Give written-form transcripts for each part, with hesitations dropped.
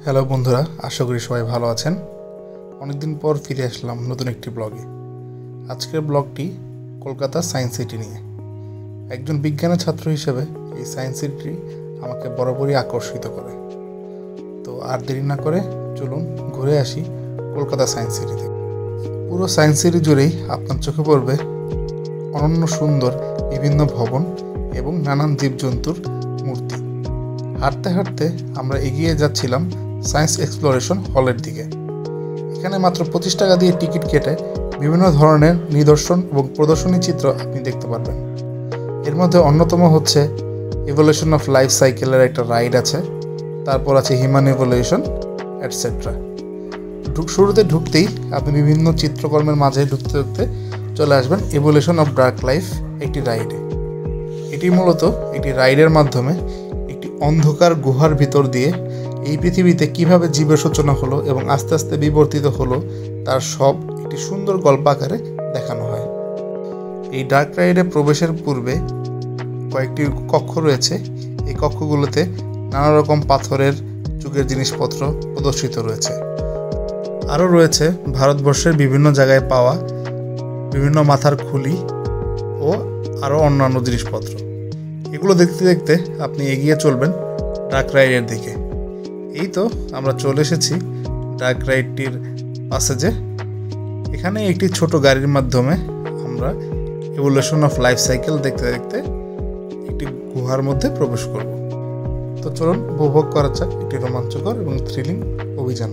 Hello বন্ধুরা, আশা করি সবাই ভালো আছেন। অনেকদিন পর ফিরে আসলাম নতুন একটি ব্লগে। আজকের ব্লগটি কলকাতা সায়েন্স সিটি নিয়ে। একজন বিজ্ঞানের ছাত্র হিসেবে এই সায়েন্স সিটি আমাকে বরাবরই আকর্ষিত করে। তো আর দেরি না করে চলুন ঘুরে আসি কলকাতা সায়েন্স সিটি থেকে। পুরো সায়েন্স সিটি জুড়েই আপনার চোখে পড়বে অনন্য সুন্দর বিভিন্ন ভবন এবং নানান জীবজন্তুর মূর্তি। হাঁটতে হাঁটতে আমরা এগিয়ে যাচ্ছিলাম সায়েন্স এক্সপ্লোরেশন হলের দিকে। এখানে মাত্র 25 টাকা দিয়ে টিকিট কেটে বিভিন্ন ধরনের নিদর্শন এবং প্রদর্শনী চিত্র আপনি দেখতে পারবেন। এর মধ্যে অন্যতম হচ্ছে ইভলিউশন অফ লাইফ সাইকেলের একটা রাইড আছে, তারপর আছে হিউম্যান ইভলিউশন এটসেট্রা। শুরুতে ঢুকতেই আপনি বিভিন্ন চিত্রকর্মের মাঝে ঢুকতে ঢুকতে চলে আসবেন ইভলিউশন অফ ডার্ক লাইফ একটি রাইডে। এটি মূলত একটি রাইডের মাধ্যমে একটি অন্ধকার গুহার ভিতর দিয়ে এই পৃথিবীতে কিভাবে জীবের সূচনা হলো এবং আস্তে আস্তে বিবর্তিত হলো তার সব একটি সুন্দর গল্প আকারে দেখানো হয়। এই ডার্ক রাইডে প্রবেশের পূর্বে কয়েকটি কক্ষ রয়েছে। এই কক্ষগুলোতে নানা রকম পাথরের যুগের জিনিসপত্র প্রদর্শিত রয়েছে। আরও রয়েছে ভারতবর্ষের বিভিন্ন জায়গায় পাওয়া বিভিন্ন মাথার খুলি ও আরও অন্যান্য জিনিসপত্র। এগুলো দেখতে দেখতে আপনি এগিয়ে চলবেন ডার্ক রাইডের দিকে। এই তো আমরা চলে এসেছি ডার্ক রাইডটির প্যাসেজে। এখানে একটি ছোট গাড়ির মাধ্যমে আমরা ইভলিউশন অফ লাইফ সাইকেল দেখতে দেখতে একটি গুহার মধ্যে প্রবেশ করব। তো চলুন উপভোগ করা যাক একটি রোমাঞ্চকর এবং থ্রিলিং অভিযান।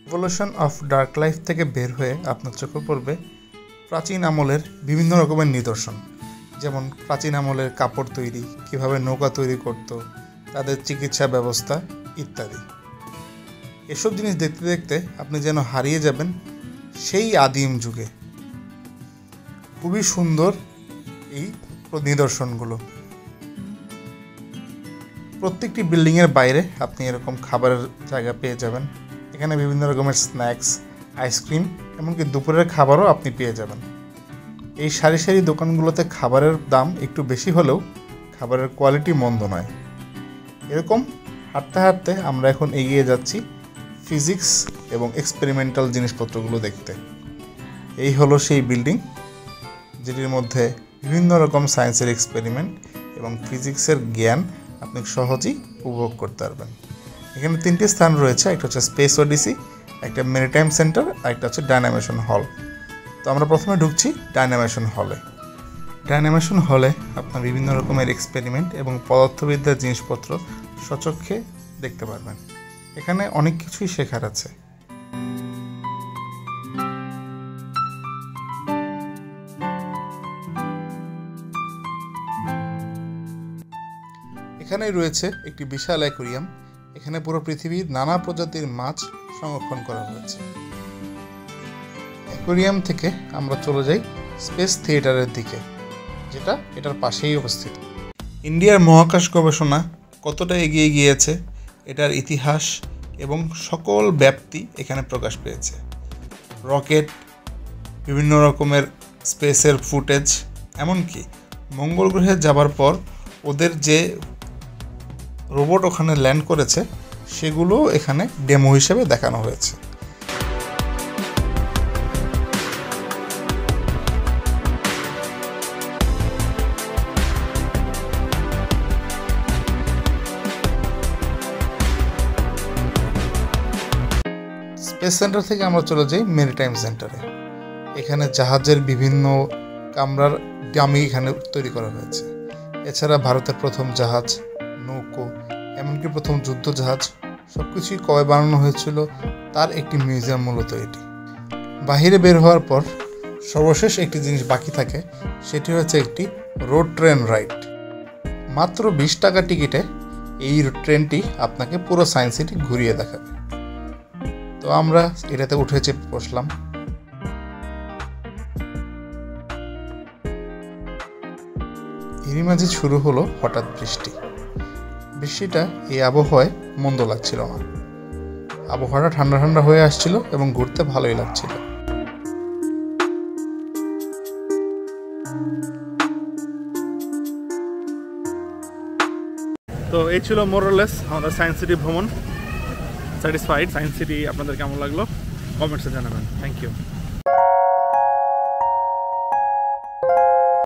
ইভলিউশন অফ ডার্ক লাইফ থেকে বের হয়ে আপনার চোখে পড়বে প্রাচীন আমলের বিভিন্ন রকমের নিদর্শন, যেমন প্রাচীন আমলের কাপড় তৈরি, কিভাবে নৌকা তৈরি করত, তাদের চিকিৎসা ব্যবস্থা ইত্যাদি। এসব জিনিস দেখতে দেখতে আপনি যেন হারিয়ে যাবেন সেই আদিম যুগে। খুবই সুন্দর এই নিদর্শনগুলো। প্রত্যেকটি বিল্ডিংয়ের বাইরে আপনি এরকম খাবারের জায়গা পেয়ে যাবেন। এখানে বিভিন্ন রকমের স্ন্যাক্স, আইসক্রিম, এমনকি দুপুরের খাবারও আপনি পেয়ে যাবেন। এই সারি সারি দোকানগুলোতে খাবারের দাম একটু বেশি হলেও খাবারের কোয়ালিটি মন্দ নয়। এরকম হাঁটতে হাঁটতে আমরা এখন এগিয়ে যাচ্ছি ফিজিক্স এবং এক্সপেরিমেন্টাল জিনিসপত্রগুলো দেখতে। এই হলো সেই বিল্ডিং যেটির মধ্যে বিভিন্ন রকম সায়েন্সের এক্সপেরিমেন্ট এবং ফিজিক্সের জ্ঞান আপনি সহজেই উপভোগ করতে পারবেন। এখানে 3টি স্থান রয়েছে, একটা হচ্ছে স্পেস ওডিসি, একটা মেরিটাইম সেন্টার, আর একটা হচ্ছে ডায়নামেশন হল। তো আমরা প্রথমে ঢুকছি ডায়নামেশন হলে। ডায়নামেশন হলে আপনার বিভিন্ন রকমের এক্সপেরিমেন্ট এবং পদার্থবিদ্যার জিনিসপত্র সচক্ষে দেখতে পারবেন। এখানে অনেক কিছুই শেখার আছে। এখানেই রয়েছে একটি বিশাল অ্যাকোরিয়াম। এখানে পুরো পৃথিবীর নানা প্রজাতির মাছ সংরক্ষণ করা হয়েছে। অ্যাকোরিয়াম থেকে আমরা চলে যাই স্পেস থিয়েটারের দিকে, যেটা এটার পাশেই অবস্থিত। ইন্ডিয়ার মহাকাশ গবেষণা কতটা এগিয়ে গিয়েছে এটার ইতিহাস এবং সকল ব্যাপ্তি এখানে প্রকাশ পেয়েছে। রকেট, বিভিন্ন রকমের স্পেসের ফুটেজ, এমনকি মঙ্গল গ্রহে যাবার পর ওদের যে রোবট ওখানে ল্যান্ড করেছে সেগুলো এখানে ডেমো হিসেবে দেখানো হয়েছে। স্পেস সেন্টার থেকে আমরা চলে যাই মেরিটাইম সেন্টারে। এখানে জাহাজের বিভিন্ন কামরার ডামি এখানে তৈরি করা হয়েছে। এছাড়া ভারতের প্রথম জাহাজ, নৌকো, এমনকি প্রথম যুদ্ধ জাহাজ সব কিছুই কবে বানানো হয়েছিল তার একটি মিউজিয়াম মূলত এটি। বাহিরে বের হওয়ার পর সর্বশেষ একটি জিনিস বাকি থাকে, সেটি হচ্ছে একটি রোড ট্রেন রাইড। মাত্র 20 টাকা টিকিটে এই ট্রেনটি আপনাকে পুরো সায়েন্স সিটি ঘুরিয়ে দেখাবে। তো আমরা এটাতে উঠে চেপে বসলাম। এরই মাঝে শুরু হলো হঠাৎ বৃষ্টি। বৃষ্টিটা এই আবহাওয়ায় মন্দ লাগছিল না। আবহাওয়াটা ঠান্ডা ঠান্ডা হয়ে আসছিল এবং ঘুরতে ভালোই লাগছিল। তো এই ছিল মোরলেস আমাদের সায়েন্স সিটি ভ্রমণ। স্যাটিসফাইড। সায়েন্স সিটি আপনাদের কেমন লাগলো কমেন্টসে জানাবেন। Thank you.